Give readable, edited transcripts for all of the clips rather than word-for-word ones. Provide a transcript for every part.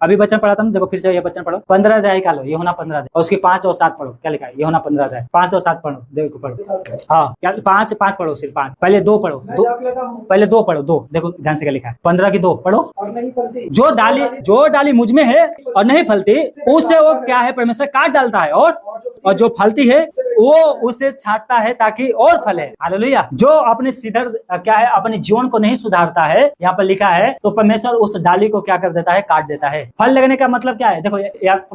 अभी वचन पढ़ा था ना, देखो फिर से ये वचन पढ़ो। 15 अध्याय का लो, ये होना 15 अध्याय, और उसकी 5 और 7 पढ़ो। क्या लिखा है? ये होना 15 अध्याय, 5 और 7 पढ़ो, देखो पढ़ो। हाँ क्या 5 पढ़ो, सिर्फ 5, पहले 2 पढ़ो, पहले 2 पढ़ो, 2 देखो ध्यान से क्या लिखा है। 15 की 2 पढ़ो। जो डाली मुझ में है और नहीं फलती, उससे वो क्या है, परमेश्वर काट डालता है, और जो फलती है वो उसे छांटता है ताकि और फले। हालेलुया। जो अपने सीधर क्या है, अपने जीवन को नहीं सुधारता है, यहाँ पर लिखा है, तो परमेश्वर उस डाली को क्या कर देता है, काट देता है। फल लगने का मतलब क्या है, देखो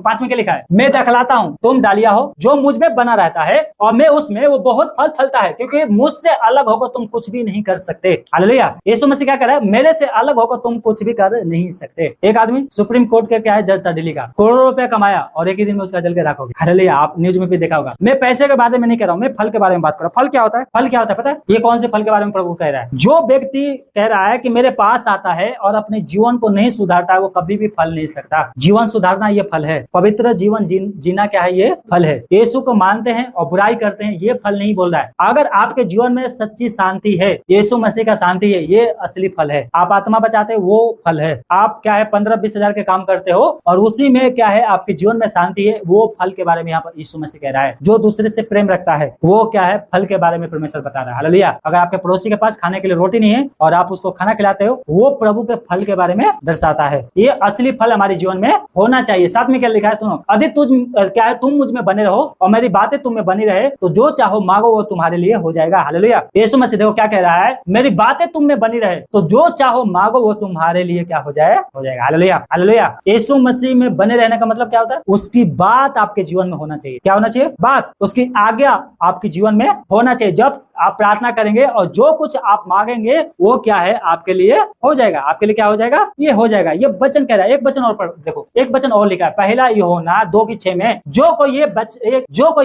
5 में क्या लिखा है, मैं दखलाता हूँ, तुम डालियां हो, जो मुझ में बना रहता है और मैं उसमें, वो बहुत फल फलता है, क्योंकि मुझसे अलग होकर तुम कुछ भी नहीं कर सकते। हालेलुया। यीशु मसीह क्या कर रहा है, मेरे से अलग होकर तुम कुछ भी कर नहीं सकते। एक आदमी सुप्रीम कोर्ट के क्या है, जज था दिल्ली का, करोड़ों रुपया कमाया और एक ही दिन में उसका जल के रखोगे। हालेलुया। आप न्यूज में भी देखा होगा। मैं पैसे के बारे में नहीं कह रहा हूँ, मैं फल के बारे में बात कर रहा हूँ। फल क्या होता है, फल क्या होता है पता है? ये कौन से फल के बारे में प्रभु कह रहा है? जो व्यक्ति कह रहा है कि मेरे पास आता है और अपने जीवन को नहीं सुधारता है, वो कभी भी फल नहीं सकता। जीवन सुधारना ये फल है, पवित्र जीवन जीना क्या है, ये फल है। यीशु को मानते हैं और बुराई करते हैं, ये फल नहीं बोल रहा है। अगर आपके जीवन में सच्ची शांति है, यीशु मसीह का शांति है, ये असली फल है। आप आत्मा बचाते हो, वो फल है। आप क्या है 15-20 हजार के काम करते हो और उसी में क्या है, आपके जीवन में शांति है, वो फल के बारे में यहाँ पर यीशु मसीह कह रहा है। जो दूसरे से प्रेम रखता है, वो क्या है, फल के बारे में परमेश्वर बता रहा है। हालेलुया। अगर आपके पड़ोसी के पास खाने के लिए रोटी नहीं है और आप उसको खाना खिलाते हो, वो प्रभु के फल के बारे में दर्शाता है। ये असली फल हमारे जीवन में होना चाहिए। साथ में क्या लिखा है सुनो, यदि क्या है, तुम मुझ में बने रहो और मेरी बातें तुम में बनी रहे, तो जो चाहो मांगो वो तुम्हारे लिए हो जाएगा। हालेलुया। यीशु मसीह देखो क्या कह रहा है, मेरी बातें तुम में बनी रहे, तो जो चाहो मांगो वो तुम्हारे लिए क्या हो जाएगा। हालेलुया। हालेलुया। यीशु मसीह में बने रहने का मतलब क्या होता है, उसकी बात आपके जीवन में होना चाहिए। क्या होना चाहिए? बात, उसकी आज्ञा आपके जीवन में होना चाहिए। जब आप प्रार्थना करेंगे और जो कुछ आप मांगेंगे वो क्या है, आपके लिए हो जाएगा। आपके लिए क्या हो जाएगा, ये हो जाएगा। ये वचन कह रहा है। एक वचन और देखो, एक वचन और लिखा है, पहला यूहन्ना 2:6 में, जो कोई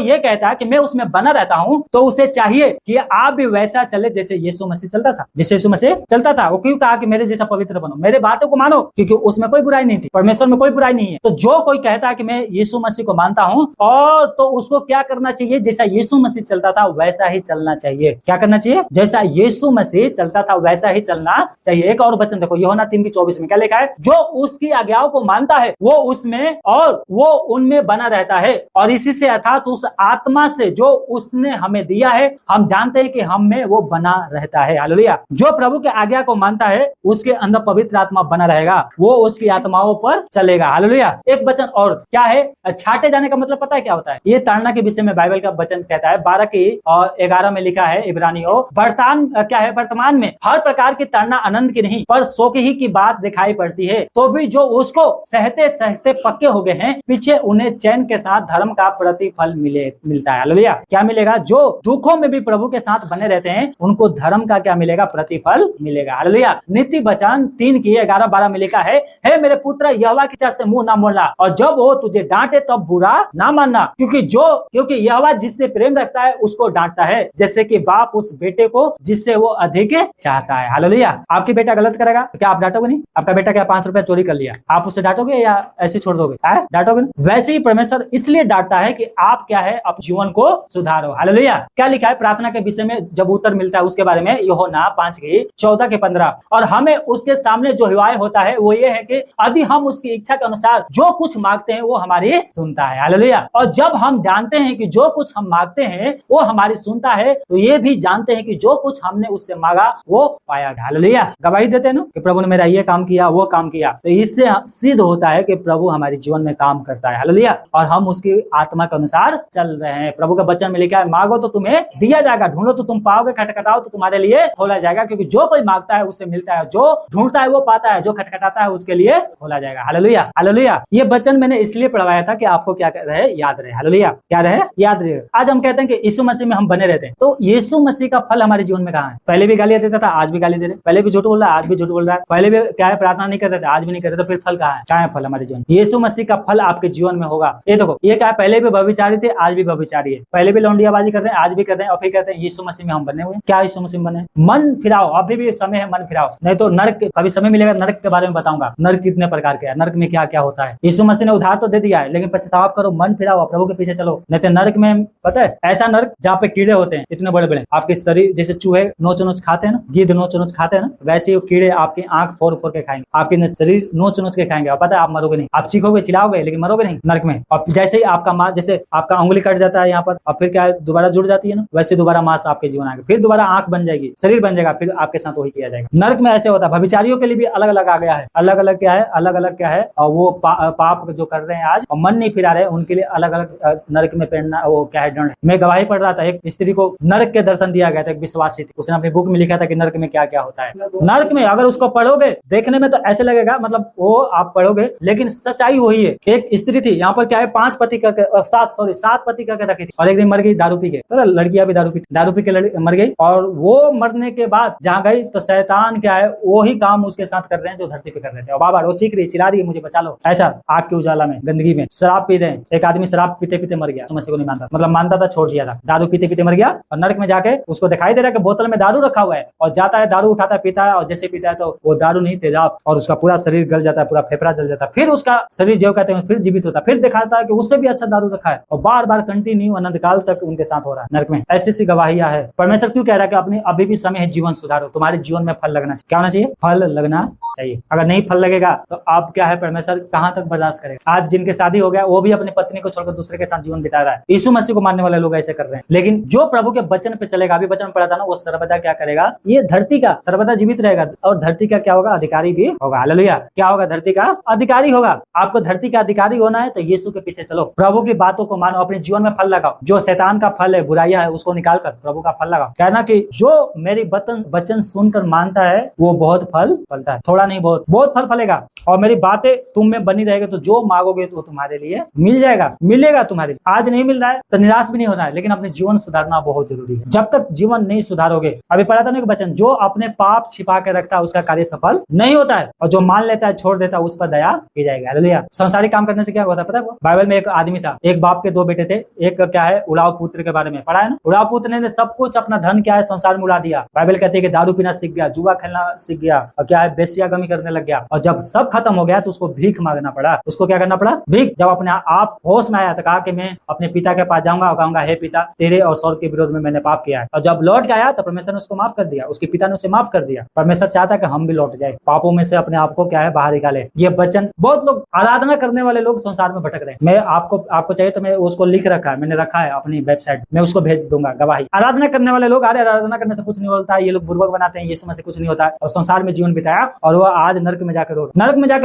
ये कहता है कि मैं उसमें बना रहता हूँ, तो उसे चाहिए कि आप भी वैसा चले जैसे यीशु मसीह चलता था। जैसे यीशु मसीह चलता था। वो क्यों कहा कि मेरे जैसा पवित्र बनो, मेरे बातों को मानो, क्योंकि उसमें कोई बुराई नहीं थी, परमेश्वर में कोई बुराई नहीं है। तो जो कोई कहता है कि मैं यीशु मसीह को मानता हूँ, और तो उसको क्या करना चाहिए, जैसा यीशु मसीह चलता था वैसा ही चलना चाहिए। क्या करना चाहिए? जैसा यीशु मसीह चलता था वैसा ही चलना चाहिए। एक और वचन देखो, यूहन्ना 3:24 में क्या लिखा है, जो उसकी आज्ञाओं को मानता है वो उसमें और वो उनमें बना रहता है, और इसी से अर्थात उस आत्मा से जो उसने हमें दिया है, हम जानते हैं कि हम में वो बना रहता है। हालेलुया। जो प्रभु की आज्ञा को मानता है उसके अंदर पवित्र आत्मा बना रहेगा, वो उसकी आत्माओं पर चलेगा। हालेलुया। एक वचन और क्या है, छाटे जाने का मतलब पता है क्या होता है? ये ताड़ना के विषय में बाइबल का वचन कहता है, 12:11 में लिखा है, इब्रानियों वर्तमान में हर प्रकार की ताड़ना आनंद की नहीं पर शोक ही की बात दिखाई पड़ती है, तो भी जो उसको सहते सहते पक्के हो गए हैं, पीछे उन्हें चैन के साथ धर्म का प्रतिफल मिलता है। हालेलुया। क्या मिलेगा? जो दुखों में भी प्रभु के साथ बने रहते हैं, उनको धर्म का क्या मिलेगा? प्रतिफल मिलेगा। हालेलुया। नीति वचन 3:11-12 में लिखा है, हे मेरे पुत्र, यहोवा की इच्छा से मुंह ना मोड़ना, और जब वो तुझे डांटे तब बुरा ना मानना, क्योंकि यहोवा जिससे प्रेम रखता है उसको डांटता है, जैसे कि बाप उस बेटे को जिससे वो अधिक चाहता है। हालेलुया। आपकी बेटा गलत करेगा तो क्या आप डांटोगे नहीं? आपका बेटा क्या 5 रुपया चोरी कर लिया, आप उससे डांटोगे या ऐसे छोड़ दोगे? डांटोगे नहीं। वैसे ही परमेश्वर इसलिए डांटता है कि आप क्या है, अपने जीवन को सुधारो। हालेलुया। क्या लिखा है प्रार्थना के विषय में जब उत्तर मिलता है उसके बारे में, यूहन्ना 5:14-15, और हमें उसके सामने जो हिवाय होता है वो ये है कि यदि हम उसकी इच्छा के अनुसार जो कुछ मांगते हैं वो हमारी सुनता है। हालेलुया। और जब हम जानते हैं कि जो कुछ हम मांगते हैं वो हमारी सुनता है, तो ये भी जानते हैं कि जो कुछ हमने उससे मांगा वो पाया। हालेलुया। गवाही देते हैं ना कि प्रभु ने मेरा ये काम किया, वो काम किया, तो इससे सिद्ध होता है कि प्रभु हमारे जीवन में काम करता है। हालेलुया। और हम उसकी आत्मा के अनुसार चल रहे हैं। प्रभु का वचन में लिखा है, मांगो तो तुम्हें दिया जाएगा, ढूंढो तो तुम पाओगे, खटखटाओ तो तुम्हारे लिए खोला जाएगा, क्योंकि जो कोई मांगता है उससे मिलता है, जो ढूंढता है वो पाता है, जो खटखटाता है उसके लिए खोला जाएगा। हालेलुया। हालेलुया। ये वचन मैंने इसलिए पढ़वाया था कि आपको क्या रहे, याद रहे। हालेलुया। क्या रहे? याद रहे। आज हम कहते हैं कि यीशु मसीह में हम बने रहते हैं, तो यीशु मसीह का फल हमारे जीवन में कहाँ है? पहले भी गालियां देता था, आज भी गाली दे रहे, पहले भी झूठ बोल रहा है, आज भी झूठ बोल रहा है, पहले भी क्या है प्रार्थना नहीं करते थे, आज भी नहीं करते, तो फिर फल कहाँ है? क्या है फल हमारे जीवन? यीशु मसीह का फल आपके जीवन में होगा। ये देखो, ये क्या है, पहले भी व्यभिचारी थे, आज भी व्यभिचारी है, पहले भी लौंडियाबाजी कर रहे हैं, आज भी कर रहे हैं, और फिर कहते हैं यीशु मसीह में हम बने हुए। क्या यीशु मसीह में बने? मन फिराओ, अभी भी समय है, मन फिराओ, नहीं तो नरक, कभी समय मिलेगा नरक के बारे में बताऊंगा, नरक कितने प्रकार के है, नरक में क्या क्या होता है। यीशु मसीह ने उधार तो दे दिया है, लेकिन पछतावा करो, मन फिराओ, प्रभु के पीछे चलो, नहीं तो नरक में में पता है ऐसा नर्क जहाँ पे कीड़े होते हैं इतने बड़े बड़े, आपके शरीर जैसे चूहे नोच नोच खाते हैं ना, गिद्ध नोच नोच खाते हैं ना, वैसे ही कीड़े आपकी आंख फोड़ फोड़ के खाएंगे, आपके शरीर नोच नोच के खाएंगे। और पता है आप मरोगे नहीं, आप चीखोगे चिल्लाओगे लेकिन मरोगे नहीं नर्क में। और जैसे ही आपका मांस, जैसे आपका उंगली कट जाता है यहाँ पर और फिर क्या है दोबारा जुड़ जाती है ना, वैसे दोबारा मांस आपके जीवन आएगा, फिर दोबारा आंख बन जाएगी, शरीर बन जाएगा, फिर आपके साथ वही किया जाएगा। नर्क में ऐसे होता है। व्यभिचारियों के लिए भी अलग अलग आ गया है, अलग अलग क्या है, अलग अलग क्या है, और वो पाप जो कर रहे हैं आज और मन नहीं फिरा रहे उनके लिए अलग अलग नर्क में पड़ना वो क्या है दंड। मैं गवाही पढ़ रहा था, एक स्त्री को नर्क के दर्शन दिया गया था, एक विश्वासी थी, उसने अपनी बुक में लिखा था कि नर्क में क्या क्या होता है। नर्क में अगर उसको पढ़ोगे देखने में तो ऐसे लगेगा, मतलब वो आप पढ़ोगे लेकिन सच्चाई वही है। एक स्त्री थी यहाँ पर क्या है 5 पति करके 7 पति करके रखी थी और एक दिन मर गई दारू पी के। लड़कियां भी दारू पी के मर गई और वो मरने के बाद जहाँ गई तो शैतान क्या है वही काम उसके साथ कर रहे हैं जो धरती पे कर रहे थे। और बाबा वो चीख रही चिल्ला रही है मुझे बचा लो, ऐसा आग के उजाला में गंदगी में शराब पी रहे हैं। एक आदमी शराब पीते पीते मर गया, मसीह को नहीं मानता, मतलब मानता था छोड़ दिया था, दारू पीते पीते मर गया और नरक में जाके उसको दिखाई दे रहा है कि बोतल में दारू रखा हुआ है और जाता है दारू उठाता है पीता है और जैसे पीता है तो वो दारू नहीं तेजाब और उसका पूरा शरीर गल जाता है, पूरा फेफड़ा जल जाता है, फिर उसका शरीर जो कहते हैं फिर जीवित होता है, फिर दिखाता है कि उससे भी अच्छा दारू रखा है और बार बार कंटिन्यू अनंत काल तक उनके साथ हो रहा है नरक में। ऐसी सी गवाहियां है। परमेश्वर क्यों कह रहा है कि अपनी अभी भी समय है, जीवन सुधारो, तुम्हारे जीवन में फल लगना चाहिए। क्या होना चाहिए? फल लगना चाहिए। अगर नहीं फल लगेगा तो आप क्या है परमेश्वर कहां तक बर्दाश्त करेगा। आज जिनके शादी हो गया वो भी अपनी पत्नी को छोड़कर दूसरे के साथ जीवन बिता रहा है। यीशु मसीह को मानने वाले लोग ऐसे कर रहे हैं। लेकिन जो प्रभु के वचन पे चलेगा, अभी वचन पढ़ा था ना, वो सर्वदा क्या करेगा, ये धरती का सर्वदा जीवित रहेगा और धरती का क्या होगा, अधिकारी भी होगा। हालेलुया। क्या होगा? धरती का अधिकारी होगा। आपको धरती का अधिकारी होना है तो यीशु के पीछे चलो, प्रभु की बातों को मानो, अपने जीवन में फल लगाओ। जो शैतान का फल है, बुराइयां है, उसको निकाल कर प्रभु का फल लगाओ। कहना कि जो मेरी वचन सुनकर मानता है वो बहुत फल फलता है, थोड़ा नहीं बहुत फल फलेगा। और मेरी बातें तुम में बनी रहेगी तो जो मांगोगे तो तुम्हारे लिए मिल जाएगा, मिलेगा तुम्हारे लिए। आज नहीं मिल रहा है तो निराश भी नहीं होना है, लेकिन अपने जीवन सुधारना बहुत जरूरी है। जब तक जीवन नहीं सुधारोगे, अभी पढ़ा था ना एक वचन, जो अपने पाप छिपा के रखता है उसका कार्य सफल नहीं होता है और जो मान लेता है छोड़ देता है उस पर दया की जाएगी। हालेलुया। संसारिक काम करने से क्या होता है पता है? बाइबल में एक आदमी था, एक बाप के 2 बेटे थे। एक क्या है उड़ाव पुत्र के बारे में पढ़ा है ना। उड़ाव पुत्र ने सब कुछ अपना धन क्या है संसार में उड़ा दिया। बाइबल कहती है कि दारू पीना सीख गया, जुआ खेलना सीख गया और क्या है बेसियागमी करने लग गया। और जब सब खत्म हो गया तो उसको भीख मांगना पड़ा। उसको क्या करना पड़ा? भीख। जब अपने आप होश में आया तो कहा कि मैं अपने पिता के पास जाऊंगा और कहूंगा हे पिता, तेरे और स्वर्ग के विरोध में मैंने पाप किया है। और जब लौट के आया तो परमेश्वर ने उसको माफ कर दिया, उसके पिता ने उसे माफ कर दिया। परमेश्वर चाहता है कि हम भी लौट जाए, पापों में से अपने आप को क्या है बाहर निकाले। ये वचन बहुत लोग आराधना करने वाले लोग संसार में भटक रहे हैं। मैं आपको चाहिए तो मैं उसको लिख रखा है, मैंने रखा है अपनी वेबसाइट में, उसको भेज दूंगा गवाही। आराधना करने वाले लोग, अरे आराधना करने से कुछ नहीं होता है, ये लोग बुर्बक बनाते हैं, ये समय से कुछ नहीं होता है, और संसार में जीवन बिताया और वो आज नरक में जाकर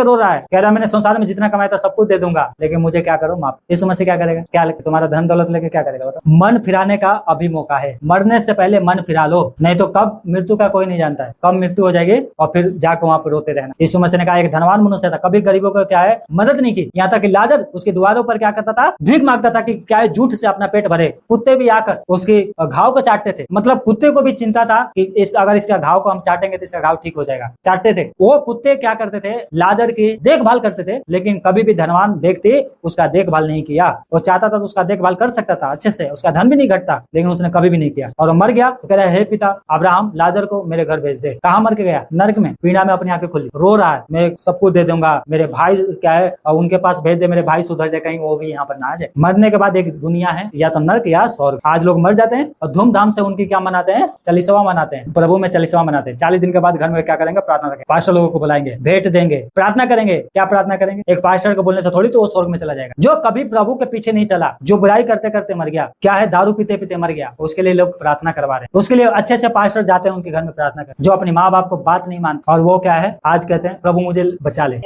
रो रहा है। कह रहा है मैंने संसार में जितना कमाया था सब कुछ दे दूंगा लेकिन मुझे क्या करो माफ। इस समय से क्या करेगा? क्या तुम्हारा धन दौलत लेके क्या करेगा? बताओ। मन फिराने का अभी मौका है, मरने से पहले मन फिरा लो, नहीं तो कब मृत्यु का कोई नहीं जानता है, कब मृत्यु हो जाएगी और फिर जाकर वहां पर रोते रहना। यीशु मसीह ने कहा एक धनवान मनुष्य था, कभी गरीबों को क्या है मदद नहीं की, यहाँ तक कि लाजर उसके द्वारों पर क्या करता था, भीख मांगता था कि क्या है झूठ से अपना पेट भरे। कुत्ते भी आकर उसके घाव को चाटते थे, मतलब कुत्ते को भी चिंता था कि अगर इसका घाव को हम चाटेंगे तो इसका घाव ठीक हो जाएगा, चाटते थे। वो कुत्ते क्या करते थे, लाजर की देखभाल करते थे, लेकिन कभी भी धनवान व्यक्ति उसका देखभाल नहीं किया। वो चाहता था तो उसका देखभाल कर सकता था अच्छे से, उसका धन भी नहीं घटता, लेकिन उसने कभी भी नहीं किया और वो मर गया। तो कह रहा है हे पिता अब्राहम, लाजर को मेरे घर भेज दे। कहाँ मर के गया? नरक में, पीड़ा में अपनी आंखें खुली, रो रहा है, मैं सब कुछ दे दूंगा, मेरे भाई क्या है उनके पास भेज दे, मेरे भाई सुधर जाए, कहीं वो भी यहाँ पर ना आ जाए। मरने के बाद एक दुनिया है, या तो नरक या स्वर्ग। आज लोग मर जाते हैं और धूमधाम से उनकी क्या मनाते हैं? चालीसवा मनाते हैं, प्रभु में चालीसवा मनाते हैं। 40 दिन के बाद घर में क्या करेंगे? प्रार्थना करेंगे, पास्टर लोगों को बुलाएंगे, भेंट देंगे, प्रार्थना करेंगे। क्या प्रार्थना करेंगे? एक पास्टर को बोलने से थोड़ी तो वो स्वर्ग में चला जाएगा। जो कभी प्रभु के पीछे नहीं चला, जो बुराई करते करते मर गया, क्या है दारू पीते पीते मर गया, उसके लिए लोग प्रार्थना करवा रहे हैं। उसके लिए अच्छे से पास्टर जाते हैं उनके घर में प्रार्थना करते। जो अपने माँ बाप को बात नहीं मानते और वो क्या है आज कहते हैं प्रभु मुझे बचा ले।